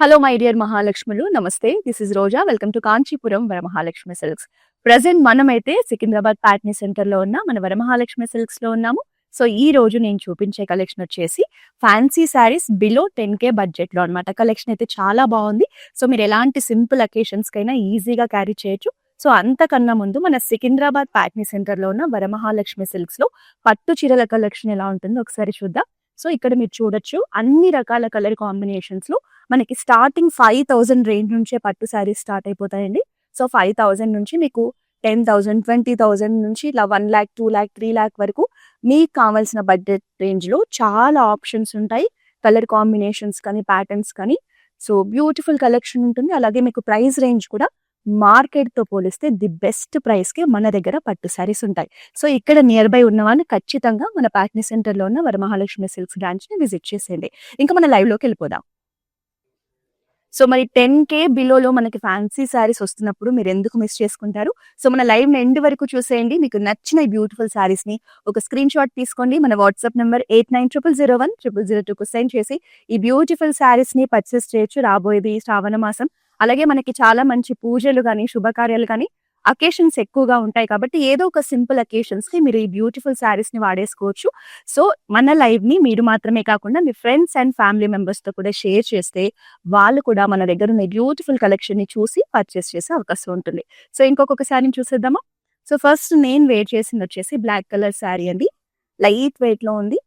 Hello, my dear Mahalakshmulu. Namaste. This is Roja. Welcome to Kanchipuram Varamahalakshmi Silks. Present మనమైతే Secunderabad Patny centre లో ఉన్న మన Varamahalakshmi silks లో ఉన్నాము. సో ఈ రోజు నేను చూపించే కలెక్షన్ వచ్చేసి fancy saris below 10K budget లో అనమాట. కలెక్షన్ అయితే చాలా బాగుంది. సో మీరు ఎలాంటి సింపుల్ అకేషన్స్ కైనా ఈజీగా క్యారీ చేయొచ్చు. సో అంతకన్నా ముందు మన సికింద్రాబాద్ ప్యాట్నీ సెంటర్ లో ఉన్న వరమహాలక్ష్మి సిల్క్స్ లో పట్టు చీరల కలెక్షన్ ఎలా ఉంటుందో ఒకసారి చూద్దాం. సో ఇక్కడ మీరు చూడొచ్చు అన్ని రకాల కలర్ కాంబినేషన్స్ లో మనకి స్టార్టింగ్ 5,000 రేంజ్ నుంచే పట్టు శారీస్ స్టార్ట్ అయిపోతాయండి. సో 5,000 నుంచి మీకు 10,000, 20,000 నుంచి ఇలా 1,00,000, 2,00,000, 3,00,000 వరకు మీకు కావాల్సిన బడ్జెట్ రేంజ్ లో చాలా ఆప్షన్స్ ఉంటాయి. కలర్ కాంబినేషన్స్ కానీ ప్యాటర్న్స్ కానీ. సో బ్యూటిఫుల్ కలెక్షన్ ఉంటుంది. అలాగే మీకు ప్రైస్ రేంజ్ కూడా మార్కెట్ తో పోలిస్తే ది బెస్ట్ ప్రైస్ కి మన దగ్గర పట్టు శారీస్ ఉంటాయి. సో ఇక్కడ నియర్ బై ఉన్న వాళ్ళు ఖచ్చితంగా మన ప్యాట్నీ సెంటర్ లో ఉన్న వరమహాలక్ష్మి సిల్క్స్ బ్రాంచ్ ని విజిట్ చేసేయండి. ఇంకా మన లైవ్ లోకి వెళ్ళిపోదాం. సో మరి 10K బిలోలో మనకి ఫ్యాన్సీ శారీస్ వస్తున్నప్పుడు మీరు ఎందుకు మిస్ చేసుకుంటారు? సో మన లైవ్ ఎండ్ వరకు చూసేయండి. మీకు నచ్చిన ఈ బ్యూటిఫుల్ శారీస్ ని ఒక స్క్రీన్ షాట్ తీసుకోండి. మన వాట్సాప్ నెంబర్ 8900010002 కు సెండ్ చేసి ఈ బ్యూటిఫుల్ శారీస్ ని పర్చేస్ చేయొచ్చు. రాబోయేది శ్రావణ మాసం. అలాగే మనకి చాలా మంచి పూజలు కానీ శుభకార్యాలు కానీ అకేషన్స్ ఎక్కువగా ఉంటాయి కాబట్టి ఏదో ఒక సింపుల్ అకేషన్స్ కి మీరు ఈ బ్యూటిఫుల్ శారీస్ ని వాడేసుకోవచ్చు. సో మన లైవ్ ని మీరు మాత్రమే కాకుండా మీ ఫ్రెండ్స్ అండ్ ఫ్యామిలీ మెంబర్స్ తో కూడా షేర్ చేస్తే వాళ్ళు కూడా మన దగ్గర ఉన్న బ్యూటిఫుల్ కలెక్షన్ ని చూసి పర్చేస్ చేసే అవకాశం ఉంటుంది. సో ఇంకొక శారీని చూసేద్దామా. సో ఫస్ట్ నేను వేర్ చేసింది వచ్చేసి బ్లాక్ కలర్ శారీ అండి. లైట్ వెయిట్ లో ఉంది.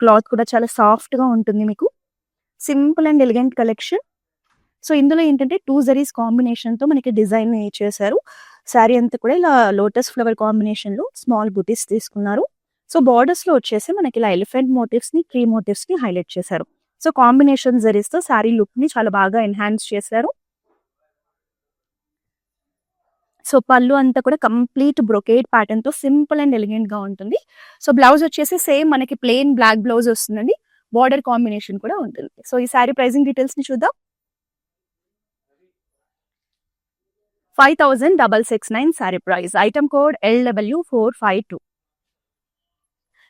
క్లాత్ కూడా చాలా సాఫ్ట్ గా ఉంటుంది. మీకు simple and elegant collection. So ఇందులో ఏంటంటే 2 జరీస్ కాంబినేషన్ తో మనకి డిజైన్ చేశారు. శారీ అంతా కూడా ఇలా లోటస్ ఫ్లవర్ కాంబినేషన్ లో స్మాల్ బుటీస్ తీసుకున్నారు. సో బార్డర్స్ లో వచ్చేసి మనకి ఇలా ఎలిఫెంట్ మోటివ్స్ ని, ట్రీ మోటివ్స్ ని హైలైట్ చేశారు. సో కాంబినేషన్ జరీస్ తో శారీ లుక్ ని చాలా బాగా ఎన్హాన్స్ చేశారు. సో పళ్ళు అంతా కూడా కంప్లీట్ బ్రొకేడ్ ప్యాటర్న్ తో సింపుల్ అండ్ ఎలిగెంట్ గా ఉంటుంది. సో బ్లౌజ్ వచ్చేసి సేమ్ మనకి ప్లెయిన్ బ్లాక్ బ్లౌజ్ వస్తుందండి. బార్డర్ కాంబినేషన్ కూడా ఉంటుంది. సో ఈ శారీ ప్రైసింగ్ డీటెయిల్స్ ని చూద్దాం. 5,669 sari price. Item code LW452.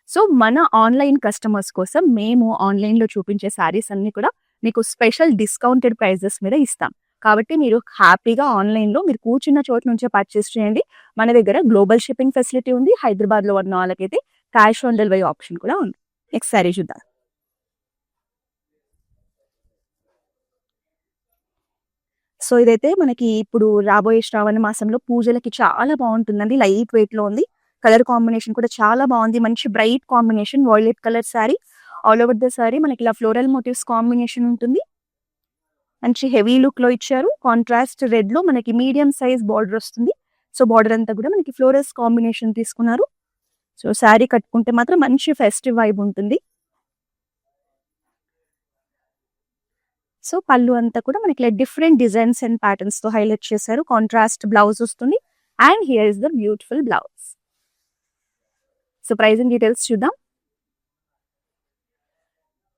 So మన ఆన్లైన్ కస్టమర్స్ కోసం మేము ఆన్లైన్ లో చూపించే శారీస్ అన్ని కూడా మీకు స్పెషల్ డిస్కౌంటెడ్ ప్రైజెస్ మీద ఇస్తాం. కాబట్టి మీరు హ్యాపీగా ఆన్లైన్ లో మీరు కూర్చున్న చోటు నుంచే పర్చేస్ చేయండి. మన దగ్గర గ్లోబల్ షిప్పింగ్ ఫెసిలిటీ ఉంది. హైదరాబాద్ లో ఉన్న వాళ్ళకైతే క్యాష్ ఆన్ డెలివరీ ఆప్షన్ కూడా ఉంది. నెక్స్ట్ శారీ చూద్దాం. సో ఇదైతే మనకి ఇప్పుడు రాబోయే శ్రావణ మాసంలో పూజలకి చాలా బాగుంటుందండి. లైట్ వెయిట్ లో ఉంది. కలర్ కాంబినేషన్ కూడా చాలా బాగుంది. మంచి bright combination violet colour sari. All over the sari మనకి ఇలా ఫ్లోరల్ మోటివ్స్ కాంబినేషన్ ఉంటుంది. మంచి హెవీ లుక్ లో ఇచ్చారు. కాంట్రాస్ట్ రెడ్ లో మనకి మీడియం సైజ్ బార్డర్ వస్తుంది. సో బార్డర్ అంతా కూడా మనకి ఫ్లోరల్స్ కాంబినేషన్ తీసుకున్నారు. సో శారీ కట్టుకుంటే మాత్రం మంచి ఫెస్టివ్ వైబ్ ఉంటుంది. సో పళ్ళు అంతా కూడా మనకి డిఫరెంట్ డిజైన్స్ అండ్ ప్యాటర్న్స్ తో హైలైట్ చేశారు. కాంట్రాస్ట్ బ్లౌజ్ వస్తుంది. And here is the beautiful blouse. So pricing details చూద్దాం.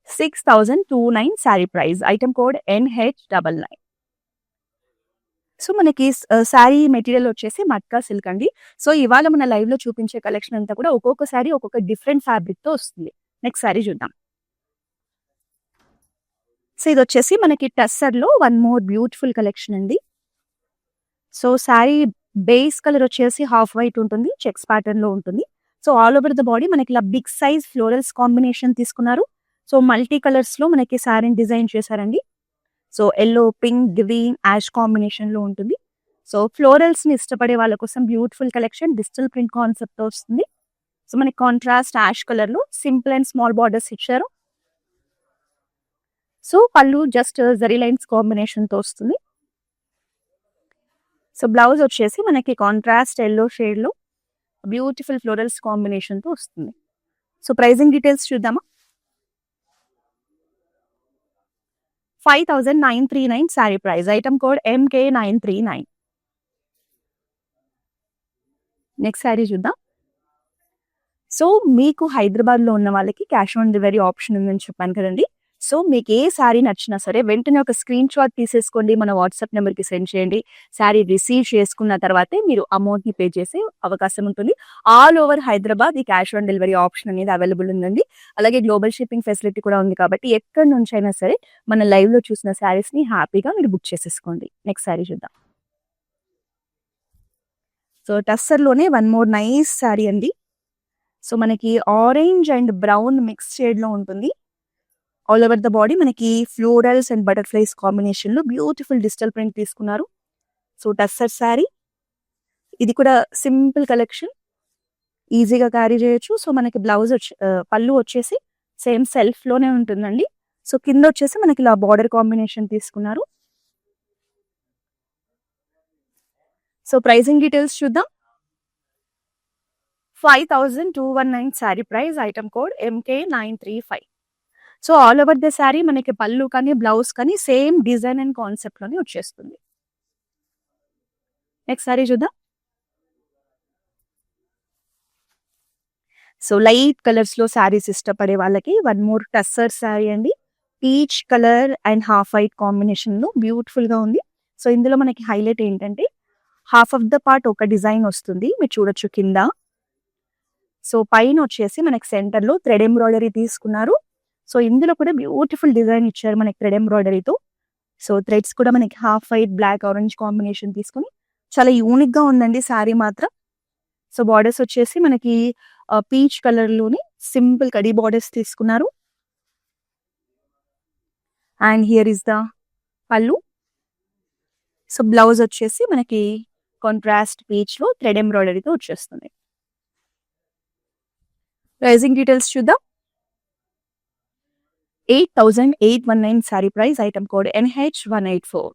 6,029 saree price. Item code NH99. So మనకి శారీ మెటీరియల్ వచ్చేసి మట్కా సిల్క్ అండి. సో ఇవాళ మన లైవ్ లో చూపించే కలెక్షన్ అంతా కూడా ఒక్కొక్క శారీ ఒక్కొక్క డిఫరెంట్ ఫ్యాబ్రిక్ తో వస్తుంది. నెక్స్ట్ శారీ చూద్దాం. సో ఇది వచ్చేసి మనకి టస్సర్ లో వన్ మోర్ బ్యూటిఫుల్ కలెక్షన్ అండి. సో శారీ బేస్ కలర్ వచ్చేసి హాఫ్ వైట్ ఉంటుంది. చెక్స్ ప్యాటర్న్ లో ఉంటుంది. So all over the body మనకి ఇలా బిగ్ సైజ్ ఫ్లోరల్స్ కాంబినేషన్ తీసుకున్నారు. సో మల్టీ కలర్స్ లో మనకి శారీని డిజైన్ చేశారండి. So yellow, pink, green, ash combination లో ఉంటుంది. సో ఫ్లోరల్స్ ని ఇష్టపడే వాళ్ళ కోసం beautiful collection. Digital print concept తో వస్తుంది. సో మనకి కాంట్రాస్ట్ యాష్ కలర్ లో సింపుల్ అండ్ స్మాల్ బార్డర్స్ ఇచ్చారు. సో పళ్ళు జస్ట్ జరీ లైన్స్ కాంబినేషన్ తో వస్తుంది. సో బ్లౌజ్ వచ్చేసి మనకి కాంట్రాస్ట్ ఎల్లో షేడ్ లో బ్యూటిఫుల్ ఫ్లోరల్స్ కాంబినేషన్ తో వస్తుంది. సో ప్రైజింగ్ డీటెయిల్స్ చూద్దామా. 5,939 sari price. Item code MK939. Next sari చూద్దాం. సో మీకు హైదరాబాద్ లో ఉన్న వాళ్ళకి క్యాష్ ఆన్ డెలివరీ ఆప్షన్ ఉందని చెప్పాను కదండి. సో మీకు ఏ శారీ నచ్చినా సరే వెంటనే ఒక స్క్రీన్ షాట్ తీసేసుకోండి. మన వాట్సాప్ నెంబర్‌కి సెండ్ చేయండి. శారీ రిసీవ్ చేసుకున్న తర్వాతే మీరు అమౌంట్‌ని పే చేసే అవకాశం ఉంటుంది. ఆల్ ఓవర్ హైదరాబాద్ ఈ క్యాష్ ఆన్ డెలివరీ ఆప్షన్ అనేది అవైలబుల్ ఉందండి. అలాగే గ్లోబల్ షిప్పింగ్ ఫెసిలిటీ కూడా ఉంది కాబట్టి ఎక్కడి నుంచైనా సరే మన లైవ్‌లో చూసిన శారీస్‌ని హ్యాపీగా మీరు బుక్ చేసేసుకోండి. నెక్స్ట్ శారీ చూద్దాం. సో టస్సర్‌లోనే వన్ మోర్ నైస్ శారీ అండి. సో మనకి ఆరెంజ్ అండ్ బ్రౌన్ మిక్స్ షేడ్‌లో ఉంటుంది. ఆల్ ఓవర్ ద బాడీ మనకి ఫ్లోరల్స్ అండ్ బటర్‌ఫ్లైస్ కాంబినేషన్‌లో బ్యూటిఫుల్ డిజిటల్ ప్రింట్ తీసుకున్నారు. సో టస్సర్ శారీ. ఇది కూడా సింపుల్ కలెక్షన్. ఈజీగా క్యారీ చేయొచ్చు. సో మనకి పళ్ళు వచ్చేసి సేమ్ సెల్ఫ్‌లోనే ఉంటుందండి. సో కిందొచ్చేసి మనకి ఇలా బార్డర్ కాంబినేషన్ తీసుకున్నారు. సో ప్రైజింగ్ డీటెయిల్స్ చూద్దాం. 5219 sari price. Item code MK935. So all over the sari మనకి పళ్ళు కానీ, బ్లౌజ్ కానీ సేమ్ డిజైన్ అండ్ కాన్సెప్ట్‌లోనే వచ్చేస్తుంది. నెక్స్ట్ శారీ చూద్దాం. సో లైట్ కలర్స్‌లో శారీస్ ఇష్టపడే వాళ్ళకి వన్ మోర్ టస్సర్ శారీ అండి. Peach colour and half white కాంబినేషన్‌లో బ్యూటిఫుల్‌గా ఉంది. సో ఇందులో మనకి హైలైట్ ఏంటంటే హాఫ్ ఆఫ్ ద పార్ట్ ఒక డిజైన్ వస్తుంది. మీరు చూడొచ్చు కింద. సో పైన వచ్చేసి మనకి సెంటర్‌లో థ్రెడ్ ఎంబ్రాయిడరీ తీసుకున్నారు. సో ఇందులో కూడా బ్యూటిఫుల్ డిజైన్ ఇచ్చారు మనకి థ్రెడ్ ఎంబ్రాయిడరీతో. సో థ్రెడ్స్ కూడా మనకి half white, black, orange combination తీసుకొని చాలా యూనిక్‌గా ఉందండి శారీ మాత్రం. సో బార్డర్స్ వచ్చేసి మనకి పీచ్ కలర్‌లోని సింపుల్ కడీ బార్డర్స్ తీసుకున్నారు. అండ్ హియర్ ఈస్ ద పళ్ళు. సో బ్లౌజ్ వచ్చేసి మనకి కాంట్రాస్ట్ పీచ్‌లో థ్రెడ్ ఎంబ్రాయిడరీతో వచ్చేస్తుంది. ప్రైజింగ్ డీటెయిల్స్ చూద్దాం. 8819 sari price. Item code NH184.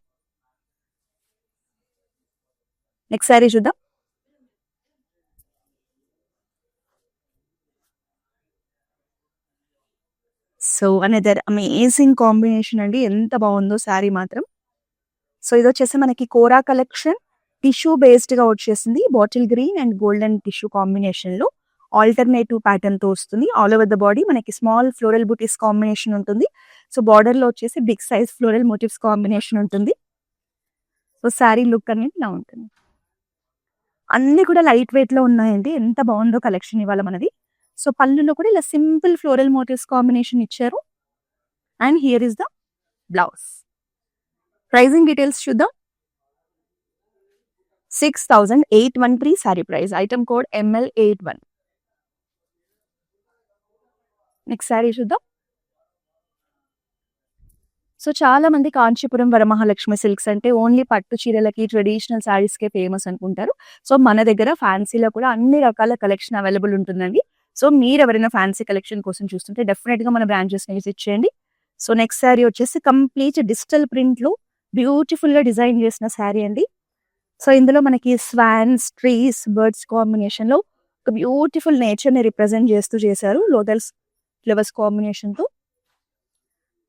Next sari చూద్దాం. సో అనదర్ అమేజింగ్ కాంబినేషన్ అండి. ఎంత బాగుందో శారీ మాత్రం. సో ఇది వచ్చేసి మనకి కోరా కలెక్షన్ టిష్యూ బేస్డ్‌గా వచ్చేసింది. Bottle green and golden tissue కాంబినేషన్‌లో ఆల్టర్నేటివ్ ప్యాటర్న్‌తో వస్తుంది. ఆల్ ఓవర్ ద బాడీ మనకి స్మాల్ ఫ్లోరల్ బూటీస్ కాంబినేషన్ ఉంటుంది. సో బార్డర్‌లో వచ్చేసి big size floral motifs combination ఉంటుంది. సో శారీ లుక్ అనేది ఇలా ఉంటుంది. అన్నీ కూడా లైట్ వెయిట్‌లో ఉన్నాయండి. ఎంత బాగుందో కలెక్షన్ ఇవాళ మనది. సో పళ్ళులో కూడా ఇలా సింపుల్ ఫ్లోరల్ మోటివ్స్ కాంబినేషన్ ఇచ్చారు. And here is the blouse. Pricing details చూద్దాం. 6813 saree price. Item code ML81. Next sari చూద్దాం. సో చాలా మంది కాంచీపురం వరమహాలక్ష్మి సిల్క్స్ అంటే ఓన్లీ పట్టు చీరలకి, ట్రెడిషనల్ శారీస్‌కే ఫేమస్ అనుకుంటారు. సో మన దగ్గర ఫ్యాన్సీలో కూడా అన్ని రకాల కలెక్షన్ అవైలబుల్ ఉంటుందండి. సో మీరెవరైనా ఫ్యాన్సీ కలెక్షన్ కోసం చూస్తుంటే డెఫినెట్‌గా మన బ్రాంచెస్‌ని విజిట్ చేయండి. సో నెక్స్ట్ శారీ వచ్చేసి కంప్లీట్ డిజిటల్ ప్రింట్‌లో బ్యూటిఫుల్‌గా డిజైన్ చేసిన శారీ అండి. సో ఇందులో మనకి స్వాన్స్, ట్రీస్, బర్డ్స్ కాంబినేషన్‌లో ఒక బ్యూటిఫుల్ నేచర్‌ని రిప్రజెంట్ చేస్తూ చేశారు. లోటస్ ఫ్లవర్స్ కాంబినేషన్‌తో.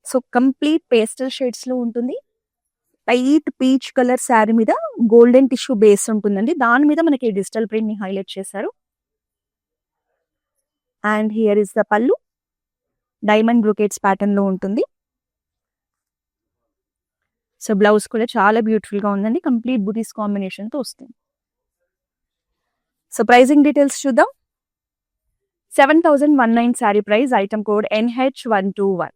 సో కంప్లీట్ పేస్టల్ షేడ్స్‌లో ఉంటుంది. లైట్ పీచ్ కలర్ శారీ మీద గోల్డెన్ టిష్యూ బేస్ ఉంటుందండి. దాని మీద మనకి డిజిటల్ ప్రింట్‌ని హైలైట్ చేశారు. అండ్ హియర్ ఈస్ ద పళ్ళు. డైమండ్ బ్రొకేట్స్ ప్యాటర్న్‌లో ఉంటుంది. సో బ్లౌజ్ కూడా చాలా బ్యూటిఫుల్‌గా ఉందండి. కంప్లీట్ బూటీస్ కాంబినేషన్‌తో వస్తుంది. సో ప్రైజింగ్ డీటెయిల్స్ చూద్దాం. 7019 sari price. Item code NH121.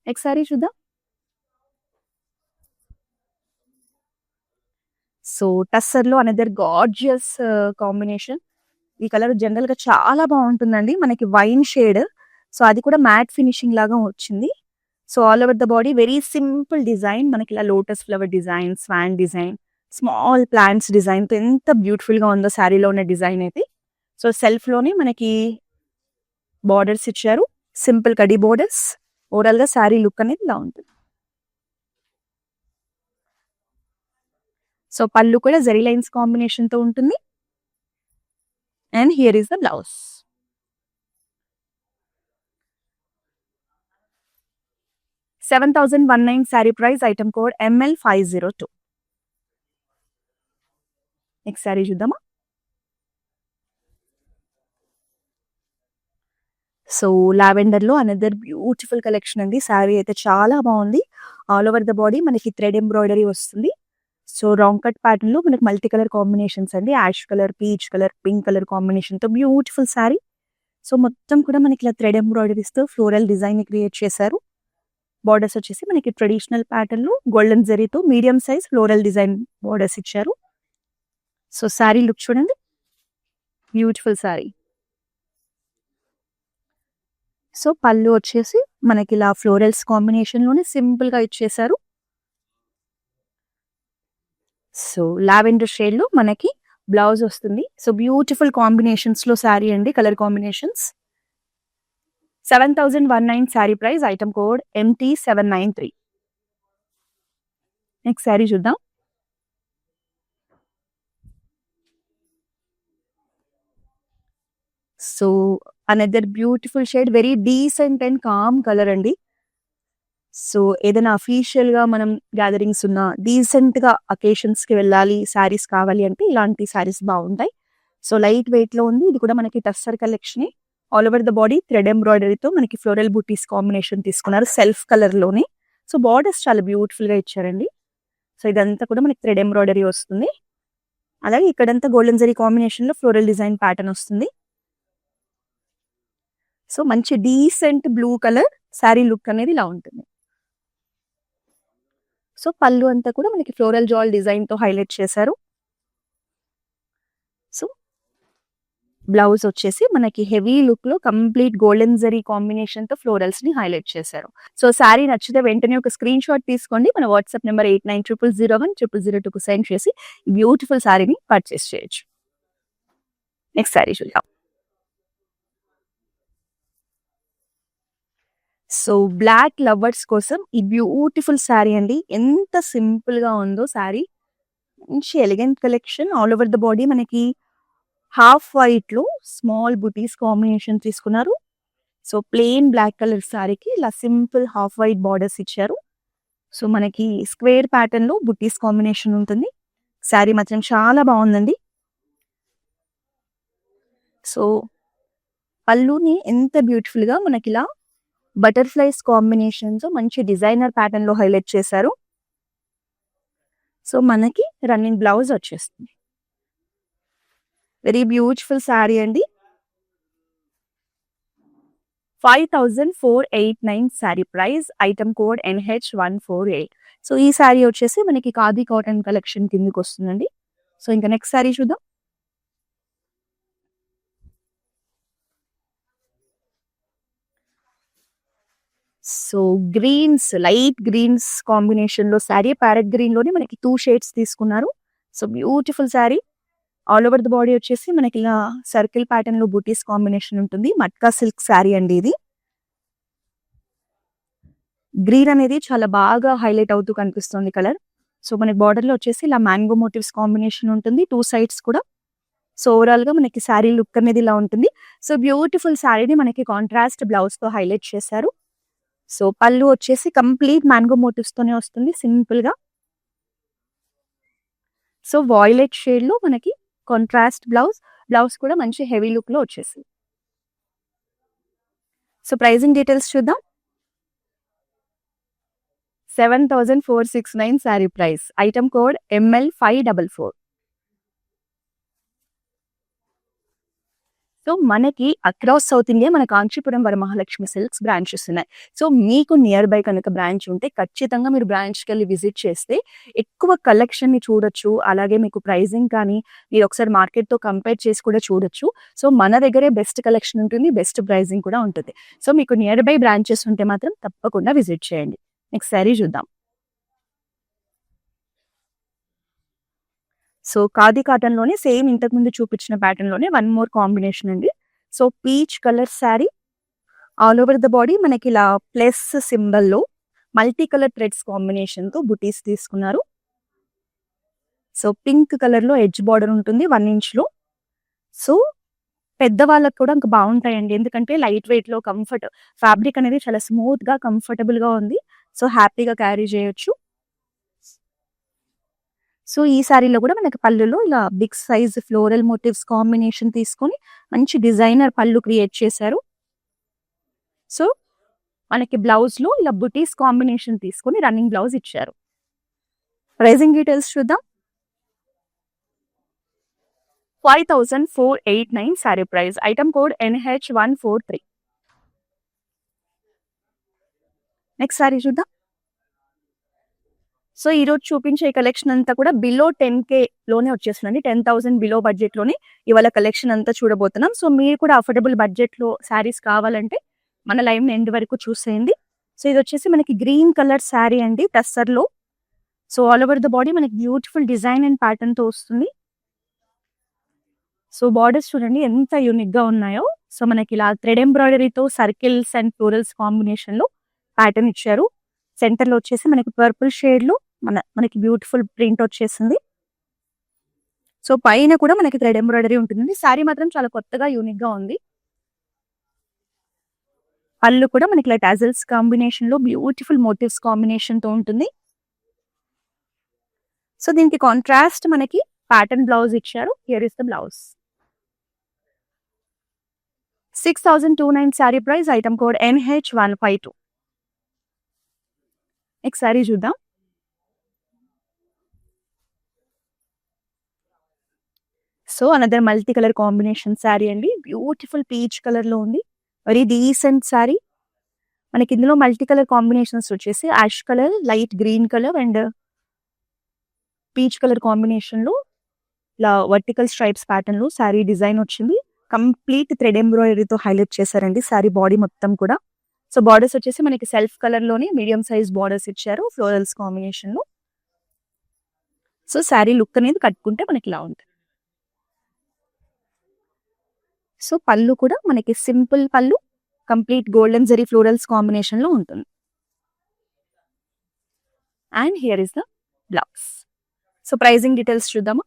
Next sari చూద్దాం. సో టస్సర్‌లో అనదర్ గార్జియస్ కాంబినేషన్. ఈ కలర్ జనరల్‌గా చాలా బాగుంటుందండి. మనకి వైన్ షేడ్. సో అది కూడా మ్యాట్ ఫినిషింగ్ లాగా వచ్చింది. So all over the body very simple design. మనకి ఇలా lotus flower design, Schwann design, small plants డిజైన్‌తో ఎంత బ్యూటిఫుల్‌గా ఉందో శారీలో ఉన్న డిజైన్ అయితే. సో సెల్ఫ్‌లోనే మనకి బార్డర్స్ ఇచ్చారు. Simple khadi borders. ఓవరాల్‌గా శారీ లుక్ అనేది ఇలా ఉంటుంది. సో పళ్ళు కూడా జెరీ లైన్స్ కాంబినేషన్‌తో ఉంటుంది. And here is the blouse. $7,019 saree price. Item code ML502. Next saree చూద్దామా. సో లావెండర్ లో అనదర్ బ్యూటిఫుల్ కలెక్షన్ అండి. శారీ అయితే చాలా బాగుంది. ఆల్ ఓవర్ ద బాడీ మనకి థ్రెడ్ ఎంబ్రాయిడరీ వస్తుంది. సో రాంగ్ కట్ ప్యాటర్న్ లో మనకి మల్టీ కలర్ కాంబినేషన్స్ అండి. Ash colour, peach colour, pink colour combination తో బ్యూటిఫుల్ శారీ. సో మొత్తం కూడా మనకి ఇలా థ్రెడ్ ఎంబ్రాయిడరీస్ తో ఫ్లోరల్ డిజైన్ క్రియేట్ చేశారు. బార్డర్స్ వచ్చేసి మనకి ట్రెడిషనల్ ప్యాటర్న్ లో గోల్డెన్ జరీతో medium size floral design borders ఇచ్చారు. సో శారీ లుక్ చూడండి, బ్యూటిఫుల్ శారీ. సో పళ్ళు వచ్చేసి మనకి ఇలా ఫ్లోరల్స్ కాంబినేషన్ లోనే సింపుల్ గా ఇచ్చేసారు. సో లావెండర్ షేడ్ లో మనకి బ్లౌజ్ వస్తుంది. సో బ్యూటిఫుల్ కాంబినేషన్స్ లో శారీ అండి, colour combinations. 7119 sari price, item code MT793. Next sari చూద్దాం. So another beautiful shade, very decent and calm colour అండి. సో ఏదైనా అఫీషియల్ గా మనం గ్యాదరింగ్స్ ఉన్న డీసెంట్ గా అకేషన్స్ కి వెళ్ళాలి, శారీస్ కావాలి అంటే ఇలాంటి శారీస్ బాగుంటాయి. సో లైట్ వెయిట్ లో ఉంది. ఇది కూడా మనకి tussar collection. All over the body thread ఎంబ్రాయిడరీతో మనకి ఫ్లోరల్ బూటీస్ కాంబినేషన్ తీసుకున్నారు సెల్ఫ్ కలర్ లోనే. సో బార్డర్స్ చాలా బ్యూటిఫుల్ గా ఇచ్చారండి. సో ఇదంతా కూడా మనకి థ్రెడ్ ఎంబ్రాయిడరీ వస్తుంది. అలాగే ఇక్కడంతా గోల్డెన్ జరీ కాంబినేషన్ లో ఫ్లోరల్ డిజైన్ ప్యాటర్న్ వస్తుంది. సో మంచి decent blue colour sari look అనేది ఇలా ఉంటుంది. సో పళ్ళు అంతా కూడా మనకి ఫ్లోరల్ జాల్ డిజైన్ తో హైలైట్ చేశారు. సో బ్లౌజ్ వచ్చేసి మనకి హెవీ లుక్ లో కంప్లీట్ గోల్డెన్ జరీ కాంబినేషన్ తో ఫ్లోరల్స్ ని హైలైట్ చేశారు. సో శారీ నచ్చితే వెంటనే ఒక స్క్రీన్ షాట్ తీసుకోండి. మన వాట్సాప్ నెంబర్ 8900010002 సెండ్ చేసి బ్యూటిఫుల్ శారీని పర్చేస్ చేయొచ్చు. నెక్స్ట్ శారీ చూద్దాం. సో బ్లాక్ లవర్స్ కోసం ఈ బ్యూటిఫుల్ శారీ అండి. ఎంత సింపుల్ గా ఉందో శారీ, మంచి elegant collection. All over the body మనకి హాఫ్ వైట్ లో స్మాల్ బుటీస్ కాంబినేషన్ తీసుకున్నారు. సో ప్లెయిన్ బ్లాక్ కలర్ శారీకి ఇలా సింపుల్ హాఫ్ వైట్ బార్డర్స్ ఇచ్చారు. సో మనకి స్క్వేర్ ప్యాటర్న్ లో బుటీస్ కాంబినేషన్ ఉంటుంది. శారీ మాత్రం చాలా బాగుందండి. సో పళ్ళుని ఎంత బ్యూటిఫుల్ గా మనకి ఇలా బటర్ఫ్లైస్ కాంబినేషన్స్ మంచి డిజైనర్ ప్యాటర్న్ లో హైలైట్ చేశారు. సో మనకి రన్నింగ్ బ్లౌజ్ వచ్చేస్తుంది. వెరీ బ్యూటిఫుల్ శారీ అండి. 5489 sari price, item code NH148. So ఈ శారీ వచ్చేసి మనకి ఖాదీ కాటన్ కలెక్షన్ కిందకి వస్తుందండి. సో ఇంకా నెక్స్ట్ శారీ చూద్దాం. So greens, light greens combination లో శారీ, ప్యారెట్ గ్రీన్ లోనే మనకి 2 షేడ్స్ తీసుకున్నారు. So beautiful saree. All over the body వచ్చేసి మనకి ఇలా సర్కిల్ ప్యాటర్న్ లో బూటీస్ కాంబినేషన్ ఉంటుంది. మట్కా సిల్క్ శారీ అండి ఇది. గ్రీన్ అనేది చాలా బాగా హైలైట్ అవుతూ కనిపిస్తుంది కలర్. సో మనకి బార్డర్ లో వచ్చేసి ఇలా మ్యాంగో మోటివ్స్ కాంబినేషన్ ఉంటుంది 2 సైడ్స్ కూడా. సో ఓవరాల్ గా మనకి శారీ లుక్ అనేది ఇలా ఉంటుంది. సో బ్యూటిఫుల్ శారీని మనకి కాంట్రాస్ట్ బ్లౌజ్ తో హైలైట్ చేశారు. సో పళ్ళు వచ్చేసి కంప్లీట్ మ్యాంగో మోటివ్స్ తోనే వస్తుంది సింపుల్ గా. సో వాయిలెట్ షేడ్ లో మనకి కాంట్రాస్ట్ బ్లౌజ్ కూడా మంచి హెవీ లుక్ లో వచ్చేసి. సో ప్రైజింగ్ డీటెయిల్స్ చూద్దాం. 7469 sari price, item code ML544. So మనకి అక్రాస్ సౌత్ ఇండియా మన కాంచీపురం వరమహాలక్ష్మి సిల్క్స్ బ్రాంచెస్ ఉన్నాయి. సో మీకు నియర్ బై కనుక బ్రాంచ్ ఉంటే ఖచ్చితంగా మీరు బ్రాంచ్కి వెళ్ళి విజిట్ చేస్తే ఎక్కువ కలెక్షన్ ని చూడొచ్చు. అలాగే మీకు ప్రైజింగ్ కానీ మీరు ఒకసారి మార్కెట్ తో కంపేర్ చేసి కూడా చూడొచ్చు. సో మన దగ్గరే బెస్ట్ కలెక్షన్ ఉంటుంది, బెస్ట్ ప్రైజింగ్ కూడా ఉంటుంది. సో మీకు నియర్ బై బ్రాంచెస్ ఉంటే మాత్రం తప్పకుండా విజిట్ చేయండి. నెక్స్ట్ శారీ చూద్దాం. సో ఖాదీ కాటన్ లోనే సేమ్ ఇంతకు ముందు చూపించిన ప్యాటర్న్ లోనే వన్ మోర్ కాంబినేషన్ అండి. So peach colour sari, all over the body మనకి ఇలా ప్లస్ సింబల్ లో మల్టీ కలర్ థ్రెడ్స్ కాంబినేషన్ తో బుటీస్ తీసుకున్నారు. సో పింక్ కలర్ లో ఎడ్జ్ బార్డర్ ఉంటుంది 1 ఇంచ్ లో. సో పెద్దవాళ్ళకి కూడా ఇంకా బాగుంటాయండి, ఎందుకంటే లైట్ వెయిట్ లో కంఫర్ట్, ఫ్యాబ్రిక్ అనేది చాలా స్మూత్ గా కంఫర్టబుల్ గా ఉంది. సో హ్యాపీగా క్యారీ చేయొచ్చు. సో ఈ శారీలో కూడా మనకి పళ్ళులో ఇలా big size floral motifs combination తీసుకొని మంచి డిజైనర్ పళ్ళు క్రియేట్ చేశారు. సో మనకి బ్లౌజ్ లో ఇలా బుటీస్ కాంబినేషన్ తీసుకొని రన్నింగ్ బ్లౌజ్ ఇచ్చారు. ప్రైజింగ్ డీటెయిల్స్ చూద్దాం. 5489 sorry price. Item code NH143. Next sorry చూద్దాం. సో ఈ రోజు చూపించే కలెక్షన్ అంతా కూడా బిలో 10K లోనే వచ్చేస్తుందండి. 10,000 బిలో బడ్జెట్ లోనే ఇవాళ కలెక్షన్ అంతా చూడబోతున్నాం. సో మీరు కూడా అఫోర్డబుల్ బడ్జెట్ లో శారీస్ కావాలంటే మన లైవ్ ఎండ్ వరకు చూసేయండి. సో ఇది వచ్చేసి మనకి గ్రీన్ కలర్ శారీ అండి, టస్సర్ లో. So all over the body మనకి బ్యూటిఫుల్ డిజైన్ అండ్ ప్యాటర్న్ తో వస్తుంది. సో బార్డర్స్ చూడండి ఎంత యూనిక్ గా ఉన్నాయో. సో మనకి ఇలా థ్రెడ్ ఎంబ్రాయిడరీతో సర్కిల్స్ అండ్ ఫ్లోరల్స్ కాంబినేషన్ లో ప్యాటర్న్ ఇచ్చారు. సెంటర్ లో వచ్చేసి మనకి పర్పుల్ షేడ్ లో మనకి బ్యూటిఫుల్ ప్రింట్ వచ్చేసింది. సో పైన కూడా మనకి థ్రెడ్ ఎంబ్రాయిడరీ ఉంటుంది. శారీ మాత్రం చాలా కొత్తగా యూనిక్ గా ఉంది. పళ్ళు కూడా మనకి ఇలా టాజల్స్ కాంబినేషన్ లో బ్యూటిఫుల్ మోటివ్స్ కాంబినేషన్ తో ఉంటుంది. సో దీనికి కాంట్రాస్ట్ మనకి ప్యాటర్న్ బ్లౌజ్ ఇచ్చారు. Here is the blouse. 6029 sari price. Item code NH152. Next sari చూద్దాం. So another multi colour combination sari అండి. బ్యూటిఫుల్ పీచ్ కలర్ లో ఉంది. Very decent sari. మనకి ఇందులో మల్టీ కలర్ కాంబినేషన్స్ వచ్చేసి ash colour, light green colour and peach colour combination లో ఇలా vertical stripes pattern లో శారీ డిజైన్ వచ్చింది. కంప్లీట్ థ్రెడ్ ఎంబ్రాయిడరీతో హైలైట్ చేశారండి శారీ బాడీ మొత్తం కూడా. సో బార్డర్స్ వచ్చేసి మనకి సెల్ఫ్ కలర్ లోనే మీడియం సైజ్ బార్డర్స్ ఇచ్చారు ఫ్లోరల్స్ కాంబినేషన్ లో. సో శారీ లుక్ అనేది కట్టుకుంటే మనకి ఇలా ఉంటుంది. సో పళ్ళు కూడా మనకి సింపుల్ పళ్ళు, complete golden zari florals combination లో ఉంటుంది. And here is the blouse. So pricing details చూద్దాము.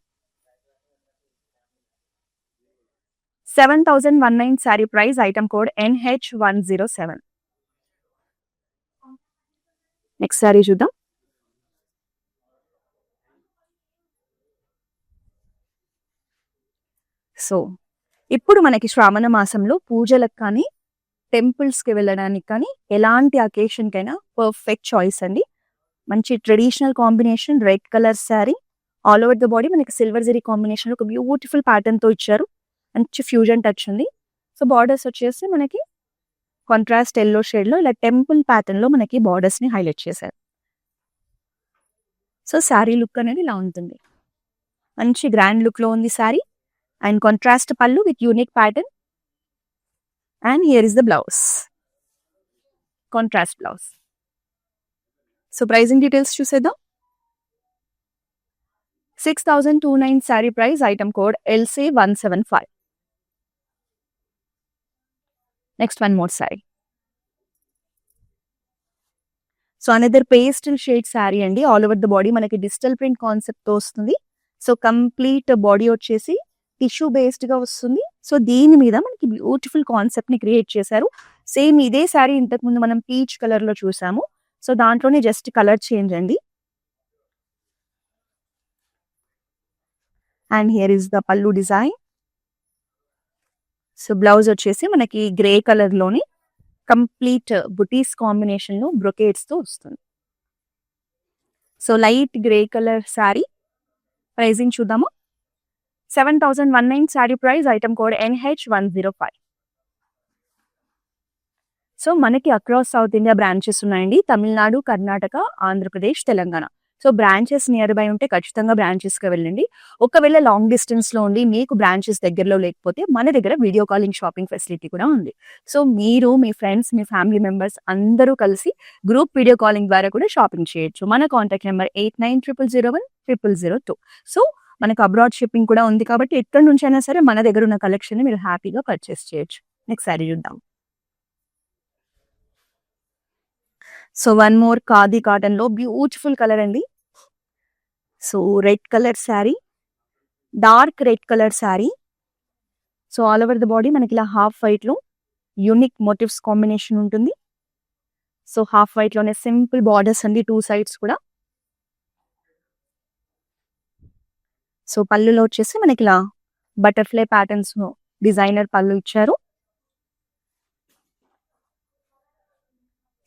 7019 sari price. Item code NH107. Next sari చూద్దాం. సో ఇప్పుడు మనకి శ్రావణ మాసంలో పూజలకు కానీ టెంపుల్స్కి వెళ్ళడానికి కానీ ఎలాంటి అకేషన్కైనా పర్ఫెక్ట్ చాయిస్ అండి. మంచి traditional combination, red colour sari. All over the body మనకి సిల్వర్ జరీ కాంబినేషన్ ఒక బ్యూటిఫుల్ ప్యాటర్న్ తో ఇచ్చారు. మంచి ఫ్యూజన్ టచ్ ఉంది. సో బార్డర్స్ వచ్చేసి మనకి కాంట్రాస్ట్ ఎల్లో షేడ్ లో ఇలా టెంపుల్ ప్యాటర్న్ లో మనకి బార్డర్స్ ని హైలైట్ చేశారు. సో శారీ లుక్ అనేది ఇలా ఉంటుంది. మంచి గ్రాండ్ లుక్ లో ఉంది saree. And contrast pallu with unique pattern. And here is the blouse. Contrast blouse. So pricing details చూసేద్దాం. 6029 sari price. Item code LC175. Next one more saree. So another pastel shade saree అండి. All over the body మనకి digital print concept తో వస్తుంది. So complete body వచ్చేసి tissue based గా వస్తుంది. So దీని మీద మనకి బ్యూటిఫుల్ కాన్సెప్ట్ ని క్రియేట్ చేశారు. సేమ్ ఇదే శారీ ఇంతకు ముందు మనం పీచ్ కలర్ లో చూసాము. సో దాంట్లోనే జస్ట్ కలర్ చేంజ్ అండి. And here is the pallu design. So blouse వచ్చేసి మనకి గ్రే కలర్ లోని కంప్లీట్ బుటీస్ కాంబినేషన్ లో బ్రొకేట్స్ తో వస్తుంది. So light grey colour saree. Pricing చూద్దాము. 7019 sari price. Item code NH105. So మనకి అక్రాస్ సౌత్ ఇండియా బ్రాంచెస్ ఉన్నాయండి. Tamil Nadu, Karnataka, Andhra Pradesh, Telangana. So branches nearby ఉంటే ఖచ్చితంగా బ్రాంచెస్కి వెళ్ళండి. ఒకవేళ లాంగ్ డిస్టెన్స్ లో ఉండి మీకు బ్రాంచెస్ దగ్గరలో లేకపోతే మన దగ్గర వీడియో కాలింగ్ షాపింగ్ ఫెసిలిటీ కూడా ఉంది. సో మీరు, మీ ఫ్రెండ్స్, మీ ఫ్యామిలీ మెంబర్స్ అందరూ కలిసి గ్రూప్ వీడియో కాలింగ్ ద్వారా కూడా షాపింగ్ చేయొచ్చు. మన కాంటాక్ట్ నెంబర్ 8900010002. సో మనకు అబ్రాడ్ షిప్పింగ్ కూడా ఉంది కాబట్టి ఎక్కడి నుంచి అయినా సరే మన దగ్గర ఉన్న కలెక్షన్ మీరు హ్యాపీగా పర్చేస్ చేయొచ్చు. నెక్స్ట్ సారీ చూద్దాం. So one more khadi cotton లో బ్యూటిఫుల్ కలర్ అండి. So red colour sari, dark red colour sari. So all over the body మనకి ఇలా హాఫ్ వైట్ లో యూనిక్ మోటివ్స్ కాంబినేషన్ ఉంటుంది. సో హాఫ్ వైట్ లోనే సింపుల్ బార్డర్స్ అండి టూ సైడ్స్ కూడా. సో పళ్ళులో వచ్చేసి మనకి ఇలా బటర్ఫ్లై ప్యాటర్న్స్ డిజైనర్ పళ్ళు ఇచ్చారు.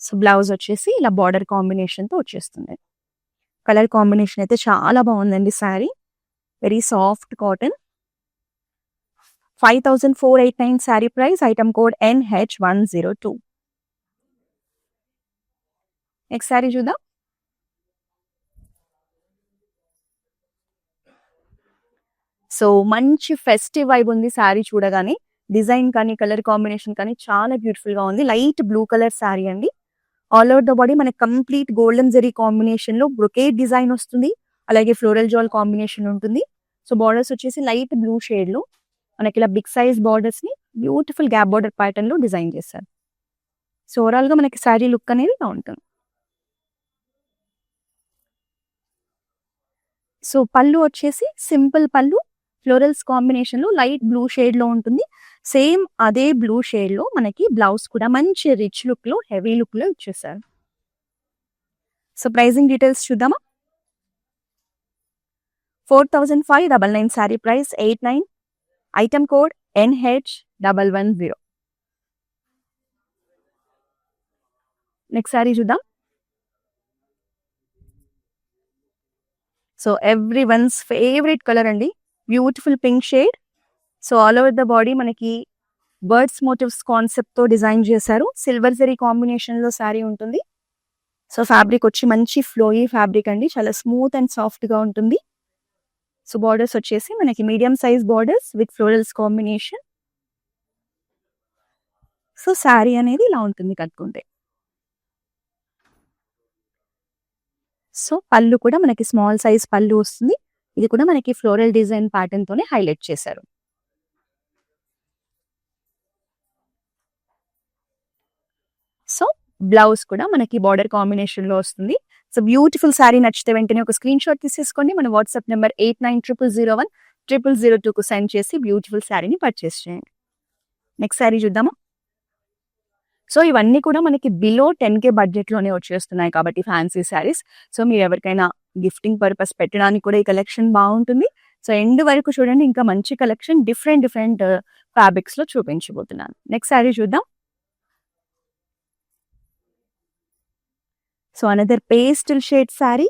సో బ్లౌజ్ వచ్చేసి ఇలా బార్డర్ కాంబినేషన్తో వచ్చేస్తుంది. కలర్ కాంబినేషన్ అయితే చాలా బాగుందండి sari. Very soft cotton. 5489 sari price. Item code NH102. Next sari చూద్దాం. సో మంచి ఫెస్టివ్ వైబ్ ఉంది శారీ చూడగానే. డిజైన్ కానీ కలర్ కాంబినేషన్ కానీ చాలా బ్యూటిఫుల్ గా ఉంది. లైట్ బ్లూ కలర్ శారీ అండి. ఆల్ ఓవర్ ద బాడీ మనకి కంప్లీట్ గోల్డెన్ జరీ కాంబినేషన్ లో బ్రొకేట్ డిజైన్ వస్తుంది. అలాగే ఫ్లోరల్ జాల్ కాంబినేషన్ ఉంటుంది. సో బార్డర్స్ వచ్చేసి లైట్ బ్లూ షేడ్ లో మనకి ఇలా బిగ్ సైజ్ బార్డర్స్ ని బ్యూటిఫుల్ గ్యాప్ బార్డర్ ప్యాటర్న్ లో డిజైన్ చేశారు. సో ఓవరాల్ గా మనకి శారీ లుక్ అనేది ఇలా ఉంటుంది. సో పళ్ళు వచ్చేసి సింపుల్ పళ్ళు, ఫ్లోరల్స్ కాంబినేషన్ లో లైట్ బ్లూ షేడ్ లో ఉంటుంది. సేమ్ అదే బ్లూ షేడ్ లో మనకి బ్లౌజ్ కూడా మంచి రిచ్ లుక్ లో హెవీ లుక్ లో ఇచ్చేసారు. సో ప్రైజింగ్ డీటెయిల్స్ చూద్దామా. 4599 sari price. 89. Item code NH110. Next sari చూద్దాం. So every one's favourite colour అండి. Beautiful pink shade. So all over the body మనకి బర్డ్స్ మోటివ్స్ కాన్సెప్ట్ తో డిజైన్ చేశారు. సిల్వర్ జరీ కాంబినేషన్ లో శారీ ఉంటుంది. సో ఫ్యాబ్రిక్ వచ్చి మంచి ఫ్లోయీ ఫ్యాబ్రిక్ అండి. చాలా స్మూత్ అండ్ సాఫ్ట్ గా ఉంటుంది. సో బార్డర్స్ వచ్చేసి మనకి medium size borders with florals combination. So sari అనేది ఇలా ఉంటుంది కట్టుకుంటే. సో పళ్ళు కూడా మనకి స్మాల్ సైజ్ పళ్ళు వస్తుంది. ఇది కూడా మనకి ఫ్లోరల్ డిజైన్ ప్యాటర్న్ తోనే హైలైట్ చేశారు. సో బ్లౌజ్ కూడా మనకి బార్డర్ కాంబినేషన్ లో వస్తుంది. సో బ్యూటిఫుల్ శారీ నచ్చితే వెంటనే ఒక స్క్రీన్ షాట్ తీసేసుకోండి. మన వాట్సాప్ నెంబర్ 8900010002కు సెండ్ చేసి బ్యూటిఫుల్ శారీని పర్చేస్ చేయండి. నెక్స్ట్ శారీ చూద్దాము. సో ఇవన్నీ కూడా మనకి బిలో 10K బడ్జెట్ లోనే వచ్చేస్తున్నాయి కాబట్టి ఫ్యాన్సీ శారీస్. సో మీరు ఎవరికైనా గిఫ్టింగ్ పర్పస్ పెట్టడానికి కూడా ఈ కలెక్షన్ బాగుంటుంది. సో ఎండ్ వరకు చూడండి, ఇంకా మంచి కలెక్షన్ డిఫరెంట్ ఫ్యాబ్రిక్స్ లో చూపించబోతున్నాను. నెక్స్ట్ శారీ చూద్దాం. So another pastel shade sari.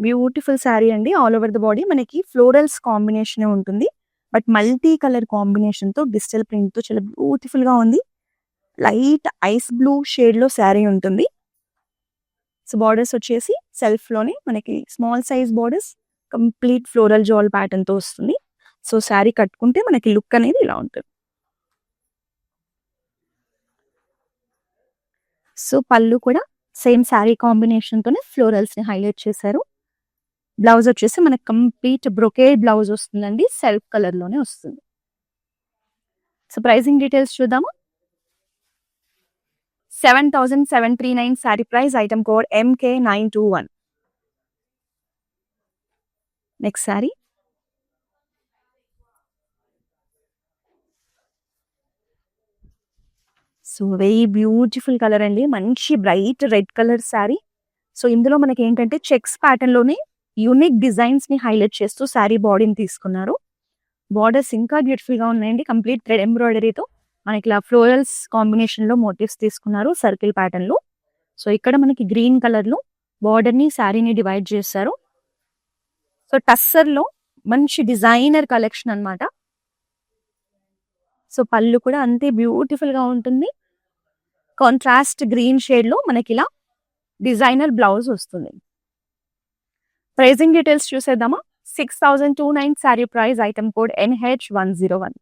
Beautiful sari అండి. ఆల్ ఓవర్ ద బాడీ మనకి ఫ్లోరల్స్ కాంబినేషన్ ఉంటుంది. బట్ మల్టీ కలర్ కాంబినేషన్ తో డిజిటల్ ప్రింట్ తో చాలా బ్యూటిఫుల్ గా ఉంది. లైట్ ఐస్ బ్లూ షేడ్ లో శారీ ఉంటుంది. సో బార్డర్స్ వచ్చేసి సెల్ఫ్ లోనే మనకి small size borders, complete floral jaal pattern తో వస్తుంది. సో శారీ కట్టుకుంటే మనకి లుక్ అనేది ఇలా ఉంటుంది. సో పళ్ళు కూడా సేమ్ శారీ కాంబినేషన్ తోనే ఫ్లోరల్స్ ని హైలైట్ చేశారు. బ్లౌజ్ వచ్చేసి మనకి కంప్లీట్ బ్రొకేడ్ బ్లౌజ్ వస్తుందండి. సెల్ఫ్ కలర్ లోనే వస్తుంది. సో ప్రైజింగ్ డీటెయిల్స్ చూద్దాము. 7739 sari price. Item code MK921. Next sari. So very beautiful colour అండి. మంచి bright red colour sari. So ఇందులో మనకి ఏంటంటే చెక్స్ ప్యాటర్న్ లోనే యూనిక్ డిజైన్స్ ని హైలైట్ చేస్తూ శారీ బాడీని తీసుకున్నారు. బార్డర్స్ ఇంకా బ్యూటిఫుల్ గా ఉన్నాయండి. కంప్లీట్ థ్రెడ్ ఎంబ్రాయిడరీతో మనకి ఇలా ఫ్లోరల్స్ కాంబినేషన్ లో మోటివ్స్ తీసుకున్నారు సర్కిల్ ప్యాటర్న్ లో. సో ఇక్కడ మనకి గ్రీన్ కలర్ లో బార్డర్ ని శారీని డివైడ్ చేశారు. సో టస్సర్ లో మంచి డిజైనర్ కలెక్షన్ అన్నమాట. సో పళ్ళు కూడా అంతే బ్యూటిఫుల్ గా ఉంటుంది. కాంట్రాస్ట్ గ్రీన్ షేడ్ లో మనకి ఇలా డిజైనర్ బ్లౌజ్ వస్తుంది. ప్రైజింగ్ డీటెయిల్స్ చూసేద్దామా. 6029 sari price. Item code NH101.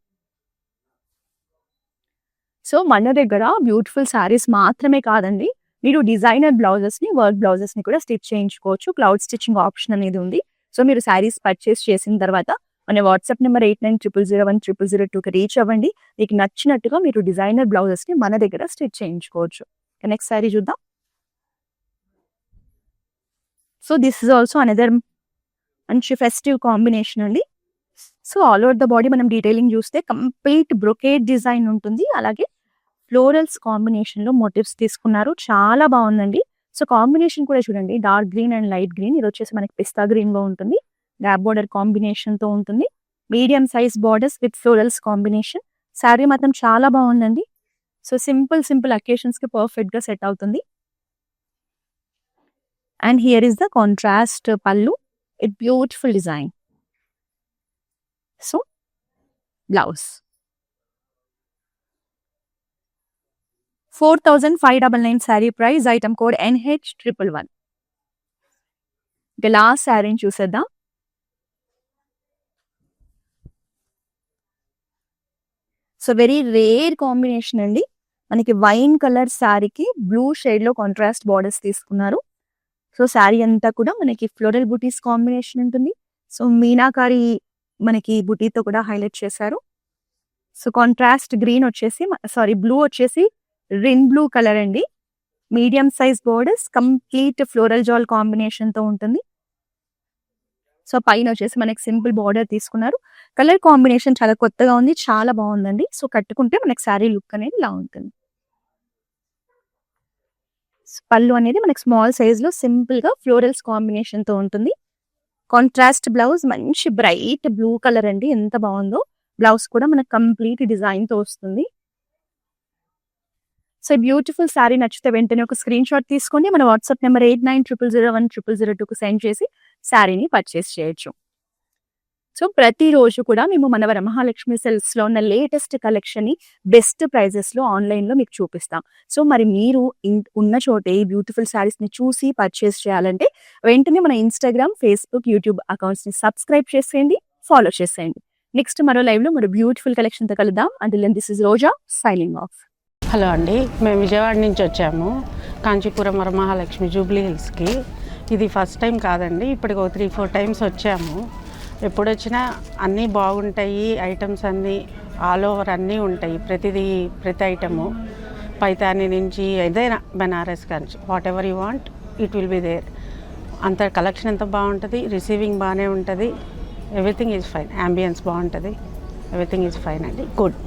So మన దగ్గర బ్యూటిఫుల్ శారీస్ మాత్రమే కాదండి, మీరు డిజైనర్ బ్లౌజెస్ ని, వర్క్ బ్లౌజెస్ ని కూడా స్టిచ్ చేయించుకోవచ్చు. క్లౌడ్ స్టిచ్చింగ్ ఆప్షన్ అనేది ఉంది. సో మీరు శారీస్ పర్చేస్ చేసిన తర్వాత మన వాట్సాప్ నెంబర్ 8900010002కి రీచ్ అవ్వండి. మీకు నచ్చినట్టుగా మీరు డిజైనర్ బ్లౌజెస్ ని మన దగ్గర స్టిచ్ చేయించుకోవచ్చు. నెక్స్ట్ శారీ చూద్దాం. So this is also another మంచి ఫెస్టివ్ కాంబినేషన్ అండి. So all over the body మనం డీటెయిలింగ్ చూస్తే కంప్లీట్ బ్రొకేడ్ డిజైన్ ఉంటుంది. అలాగే ఫ్లోరల్స్ కాంబినేషన్ లో మోటివ్స్ తీసుకున్నారు. చాలా బాగుందండి. సో కాంబినేషన్ కూడా చూడండి, dark green and light green. ఇది వచ్చేసి మనకి పిస్తా గ్రీన్ లో ఉంటుంది. గ్యాప్ బార్డర్ కాంబినేషన్ తో ఉంటుంది. Medium size borders with florals combination. Sari మాత్రం చాలా బాగుందండి. సో సింపుల్ అకేషన్స్కి పర్ఫెక్ట్గా సెట్ అవుతుంది. And here is the contrast pallu, it beautiful design. So blouse 4599 sari price, item code NH111. ఇక లాస్ట్ శారీని చూసేద్దాం. సో వెరీ రేర్ కాంబినేషన్ అండి. మనకి వైన్ కలర్ శారీకి బ్లూ షేడ్లో కాంట్రాస్ట్ బార్డర్స్ తీసుకున్నారు. సో శారీ అంతా కూడా మనకి ఫ్లోరల్ బుటీస్ కాంబినేషన్ ఉంటుంది. సో మీనాకారి మనకి బుటీతో కూడా హైలైట్ చేశారు. సో కాంట్రాస్ట్ గ్రీన్ వచ్చేసి బ్లూ వచ్చేసి రిన్ బ్లూ కలర్ అండి. Medium size borders, complete floral jaal కాంబినేషన్తో ఉంటుంది. సో పైన వచ్చేసి మనకి సింపుల్ బార్డర్ తీసుకున్నారు. కలర్ కాంబినేషన్ చాలా కొత్తగా ఉంది, చాలా బాగుందండి. సో కట్టుకుంటే మనకి శారీ లుక్ అనేది ఇలా ఉంటుంది. పళ్ళు అనేది మనకి స్మాల్ సైజ్లో సింపుల్గా ఫ్లోరల్స్ కాంబినేషన్తో ఉంటుంది. కాంట్రాస్ట్ బ్లౌజ్ మంచి బ్రైట్ బ్లూ కలర్ అండి, ఎంత బాగుందో. బ్లౌజ్ కూడా మనకు కంప్లీట్ డిజైన్తో వస్తుంది. సో బ్యూటిఫుల్ శారీ నచ్చితే వెంటనే ఒక స్క్రీన్ షాట్ తీసుకోండి. మన వాట్సాప్ నెంబర్ 8900010002కు సెండ్ చేసి శారీని పర్చేస్ చేయొచ్చు. సో ప్రతిరోజు కూడా మేము మన వరమహాలక్ష్మి సెల్స్లో ఉన్న లేటెస్ట్ కలెక్షన్ని బెస్ట్ ప్రైజెస్లో ఆన్లైన్లో మీకు చూపిస్తాం. సో మరి మీరు ఉన్న చోటే ఈ బ్యూటిఫుల్ శారీస్ని చూసి పర్చేస్ చేయాలంటే వెంటనే మన ఇన్స్టాగ్రామ్, ఫేస్బుక్, యూట్యూబ్ అకౌంట్స్ని సబ్స్క్రైబ్ చేసేయండి, ఫాలో చేసేయండి. నెక్స్ట్ మరో లైవ్లో మరో బ్యూటిఫుల్ కలెక్షన్తో కలుద్దాం. Until then this is Roja signing off. Hello అండి, మేము విజయవాడ నుంచి వచ్చాము కాంచీపురం వరమహాలక్ష్మి జూబ్లీ హిల్స్కి. ఇది ఫస్ట్ టైం కాదండి, ఇప్పటికి 3-4 టైమ్స్ వచ్చాము. ఎప్పుడు వచ్చినా అన్నీ బాగుంటాయి, ఐటమ్స్ అన్నీ ఆల్ ఓవర్ అన్నీ ఉంటాయి. ప్రతి ఐటము పైతాని నుంచి ఏదైనా బెనారస్ కానీ whatever you want it will be there. అంత కలెక్షన్ ఎంత బాగుంటుంది, రిసీవింగ్ బాగానే ఉంటుంది, ఎవ్రీథింగ్ ఈజ్ ఫైన్, యాంబియన్స్ బాగుంటుంది, ఎవ్రీథింగ్ ఈజ్ ఫైన్ అండి, గుడ్.